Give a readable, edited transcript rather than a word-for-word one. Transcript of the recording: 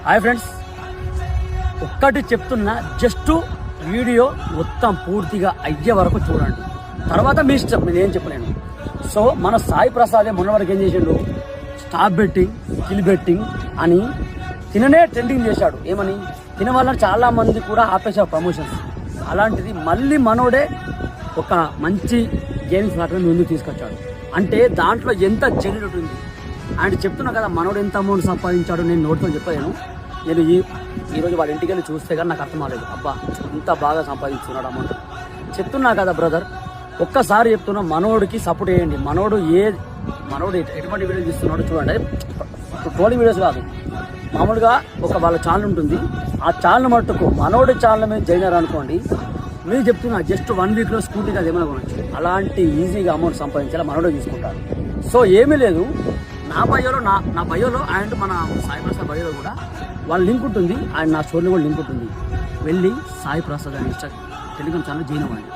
Hi friends, ఒక్కటి చెప్తున్నా, just video మొత్తం పూర్తిగా అయ్యే వరకు చూడండి. తర్వాత మీ ఇష్టం, నేనేం చెప్పలేను. సో మన సాయి ప్రసాదే మొన్న వరకు ఏం చేసిండు, స్టాప్ బెట్టింగ్, కిల్ బెట్టింగ్ అని తిననే ట్రెండింగ్ చేశాడు. ఏమని తిన వల్ల చాలా మంది కూడా ఆపేశారు ప్రమోషన్స్. అలాంటిది మళ్ళీ మనోడే ఒక మంచి గేమ్స్ ప్లాట్ఫామ్ ముందుకు తీసుకొచ్చాడు. అంటే దాంట్లో ఎంత జెన్యూన్ ఉంది. అండ్ చెప్తున్నా కదా, మనోడు ఎంత అమౌంట్ సంపాదించాడు నేను నోట్తో చెప్పలేను. నేను ఈరోజు వాళ్ళ ఇంటికి వెళ్ళి చూస్తే కానీ నాకు అర్థం అవ్వలేదు. అబ్బా ఇంత బాగా సంపాదించుకున్నాడు అమౌంట్. చెప్తున్నా కదా బ్రదర్, ఒక్కసారి చెప్తున్నా, మనోడికి సపోర్ట్ చేయండి. మనోడు ఎటువంటి వీడియోస్ ఇస్తున్నాడో చూడండి. ట్రోలింగ్ వీడియోస్ కాదు, మామూలుగా వాళ్ళ ఛానల్ ఉంటుంది. ఆ ఛానల్ మట్టుకు మనోడి ఛానల్ మీద జాయిన్ అనుకోండి, మీరు చెప్తున్నా జస్ట్ 1 వీక్లో స్కూటీకి అది ఏమైనా కొనొచ్చు. అలాంటి ఈజీగా అమౌంట్ సంపాదించాలి మనోడే తీసుకుంటారు. సో ఏమీ లేదు, నా బయోలో అండ్ మన సాయి ప్రసాద్ బయోలో కూడా వాళ్ళ లింక్ ఉంటుంది. అండ్ నా స్టోరీలో కూడా లింక్ ఉంటుంది. వెళ్ళి సాయి ప్రసాద్ అని టెలిగ్రామ్ ఛానల్ జాయిన్ అవ్వండి.